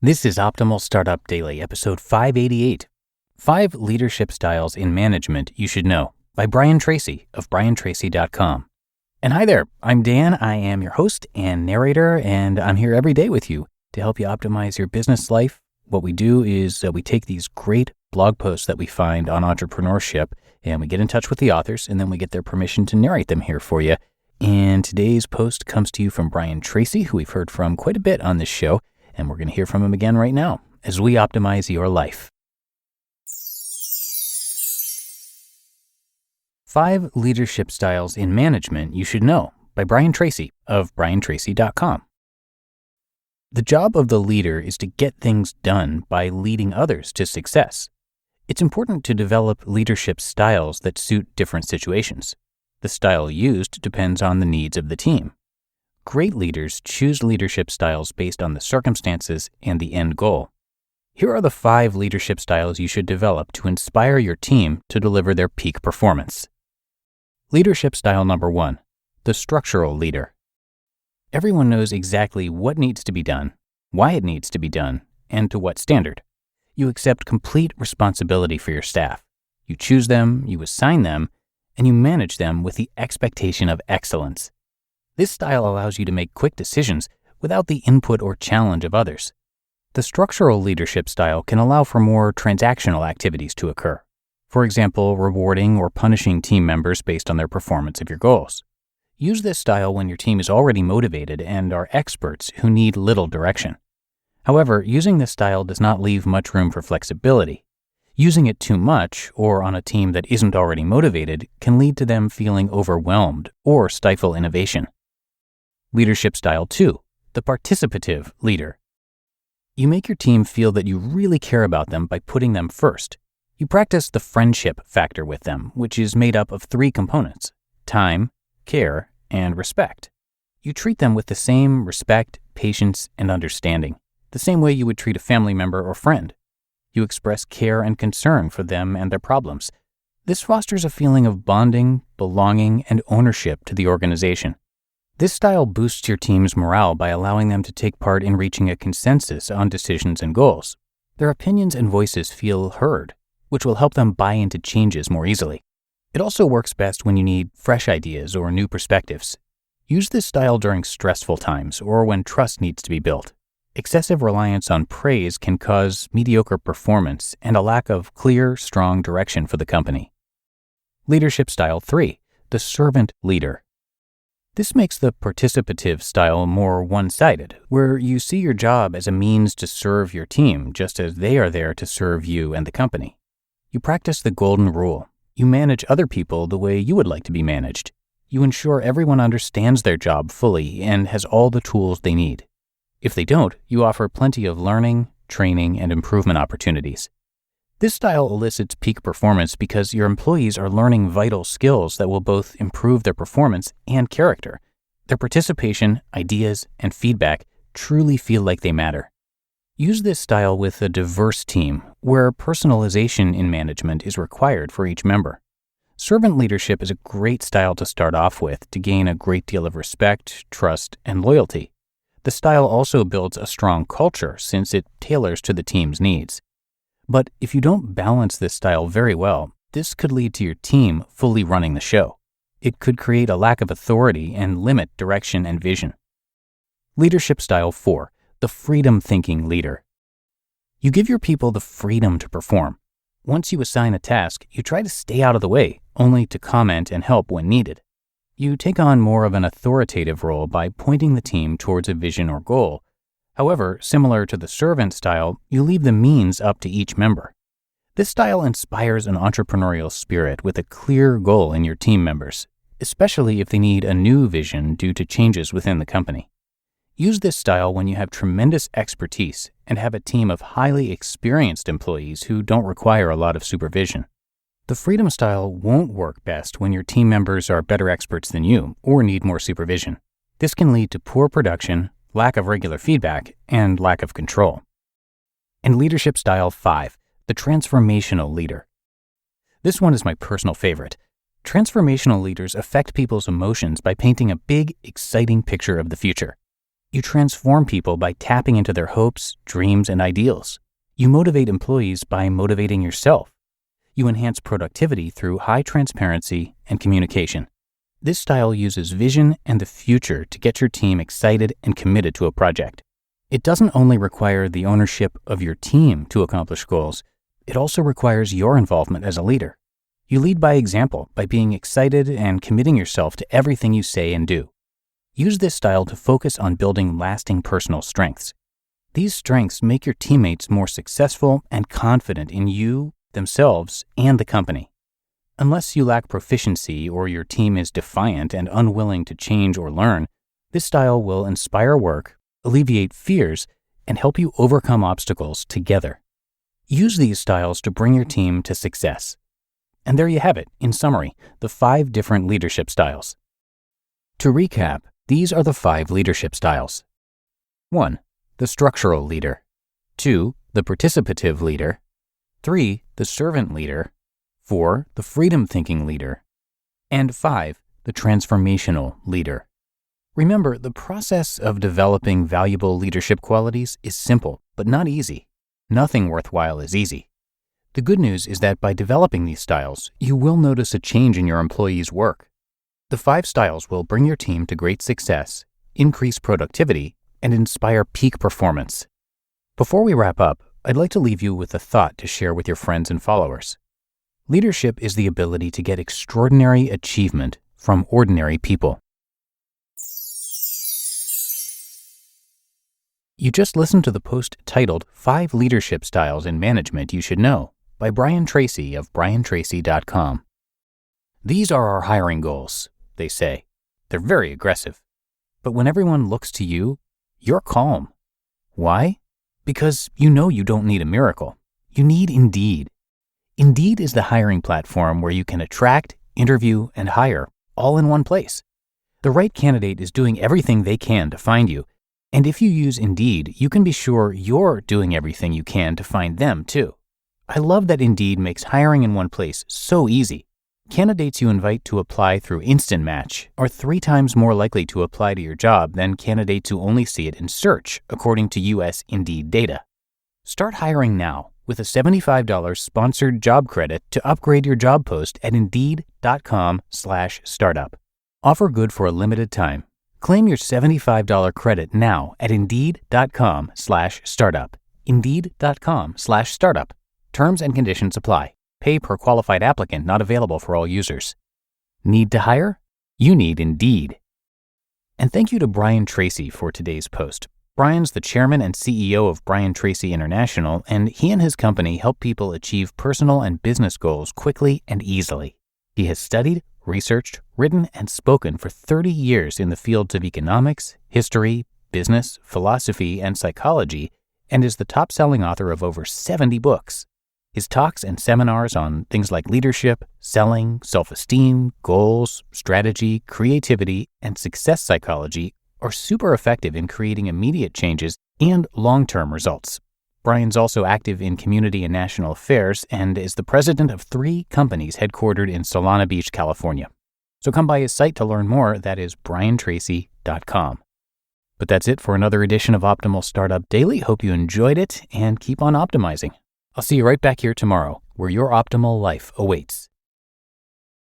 This is Optimal Startup Daily, episode 588, 5 Leadership Styles in Management You Should Know by Brian Tracy of briantracy.com. And hi there, I'm Dan. I am your host and narrator, and I'm here every day with you to help you optimize your business life. What we do is we take these great blog posts that we find on entrepreneurship, and we get in touch with the authors, and then we get their permission to narrate them here for you. And today's post comes to you from Brian Tracy, who we've heard from quite a bit on this show. And we're going to hear from him again right now as we optimize your life. 5 Leadership Styles in Management You Should Know by Brian Tracy of briantracy.com. The job of the leader is to get things done by leading others to success. It's important to develop leadership styles that suit different situations. The style used depends on the needs of the team. Great leaders choose leadership styles based on the circumstances and the end goal. Here are the 5 leadership styles you should develop to inspire your team to deliver their peak performance. Leadership style number 1, the structural leader. Everyone knows exactly what needs to be done, why it needs to be done, and to what standard. You accept complete responsibility for your staff. You choose them, you assign them, and you manage them with the expectation of excellence. This style allows you to make quick decisions without the input or challenge of others. The structural leadership style can allow for more transactional activities to occur. For example, rewarding or punishing team members based on their performance of your goals. Use this style when your team is already motivated and are experts who need little direction. However, using this style does not leave much room for flexibility. Using it too much, or on a team that isn't already motivated, can lead to them feeling overwhelmed or stifle innovation. Leadership style 2, the participative leader. You make your team feel that you really care about them by putting them first. You practice the friendship factor with them, which is made up of 3 components: time, care, and respect. You treat them with the same respect, patience, and understanding, the same way you would treat a family member or friend. You express care and concern for them and their problems. This fosters a feeling of bonding, belonging, and ownership to the organization. This style boosts your team's morale by allowing them to take part in reaching a consensus on decisions and goals. Their opinions and voices feel heard, which will help them buy into changes more easily. It also works best when you need fresh ideas or new perspectives. Use this style during stressful times or when trust needs to be built. Excessive reliance on praise can cause mediocre performance and a lack of clear, strong direction for the company. Leadership style 3, the servant leader. This makes the participative style more one-sided, where you see your job as a means to serve your team just as they are there to serve you and the company. You practice the golden rule. You manage other people the way you would like to be managed. You ensure everyone understands their job fully and has all the tools they need. If they don't, you offer plenty of learning, training, and improvement opportunities. This style elicits peak performance because your employees are learning vital skills that will both improve their performance and character. Their participation, ideas, and feedback truly feel like they matter. Use this style with a diverse team where personalization in management is required for each member. Servant leadership is a great style to start off with to gain a great deal of respect, trust, and loyalty. The style also builds a strong culture since it tailors to the team's needs. But if you don't balance this style very well, this could lead to your team fully running the show. It could create a lack of authority and limit direction and vision. Leadership style 4, the freedom-thinking leader. You give your people the freedom to perform. Once you assign a task, you try to stay out of the way, only to comment and help when needed. You take on more of an authoritative role by pointing the team towards a vision or goal. However, similar to the servant style, you leave the means up to each member. This style inspires an entrepreneurial spirit with a clear goal in your team members, especially if they need a new vision due to changes within the company. Use this style when you have tremendous expertise and have a team of highly experienced employees who don't require a lot of supervision. The freedom style won't work best when your team members are better experts than you or need more supervision. This can lead to poor production, lack of regular feedback, and lack of control. And leadership style 5, the transformational leader. This one is my personal favorite. Transformational leaders affect people's emotions by painting a big, exciting picture of the future. You transform people by tapping into their hopes, dreams, and ideals. You motivate employees by motivating yourself. You enhance productivity through high transparency and communication. This style uses vision and the future to get your team excited and committed to a project. It doesn't only require the ownership of your team to accomplish goals, it also requires your involvement as a leader. You lead by example by being excited and committing yourself to everything you say and do. Use this style to focus on building lasting personal strengths. These strengths make your teammates more successful and confident in you, themselves, and the company. Unless you lack proficiency or your team is defiant and unwilling to change or learn, this style will inspire work, alleviate fears, and help you overcome obstacles together. Use these styles to bring your team to success. And there you have it, in summary, the 5 different leadership styles. To recap, these are the 5 leadership styles. 1. The structural leader. 2. The participative leader. 3. The servant leader. 4. The freedom-thinking leader. And 5. The transformational leader. Remember, the process of developing valuable leadership qualities is simple, but not easy. Nothing worthwhile is easy. The good news is that by developing these styles, you will notice a change in your employees' work. The 5 styles will bring your team to great success, increase productivity, and inspire peak performance. Before we wrap up, I'd like to leave you with a thought to share with your friends and followers. Leadership is the ability to get extraordinary achievement from ordinary people. You just listened to the post titled 5 Leadership Styles in Management You Should Know by Brian Tracy of briantracy.com. These are our hiring goals, they say. They're very aggressive. But when everyone looks to you, you're calm. Why? Because you know you don't need a miracle. You need Indeed. Indeed is the hiring platform where you can attract, interview, and hire all in one place. The right candidate is doing everything they can to find you. And if you use Indeed, you can be sure you're doing everything you can to find them too. I love that Indeed makes hiring in one place so easy. Candidates you invite to apply through Instant Match are 3 times more likely to apply to your job than candidates who only see it in search, according to U.S. Indeed data. Start hiring now with a $75 sponsored job credit to upgrade your job post at Indeed.com/startup. Offer good for a limited time. Claim your $75 credit now at Indeed.com/startup. Indeed.com/startup. Terms and conditions apply. Pay per qualified applicant, not available for all users. Need to hire? You need Indeed. And thank you to Brian Tracy for today's post. Brian's the chairman and CEO of Brian Tracy International, and he and his company help people achieve personal and business goals quickly and easily. He has studied, researched, written, and spoken for 30 years in the fields of economics, history, business, philosophy, and psychology, and is the top-selling author of over 70 books. His talks and seminars on things like leadership, selling, self-esteem, goals, strategy, creativity, and success psychology are super effective in creating immediate changes and long-term results. Brian's also active in community and national affairs and is the president of 3 companies headquartered in Solana Beach, California. So come by his site to learn more. That is briantracy.com. But that's it for another edition of Optimal Startup Daily. Hope you enjoyed it and keep on optimizing. I'll see you right back here tomorrow, where your optimal life awaits.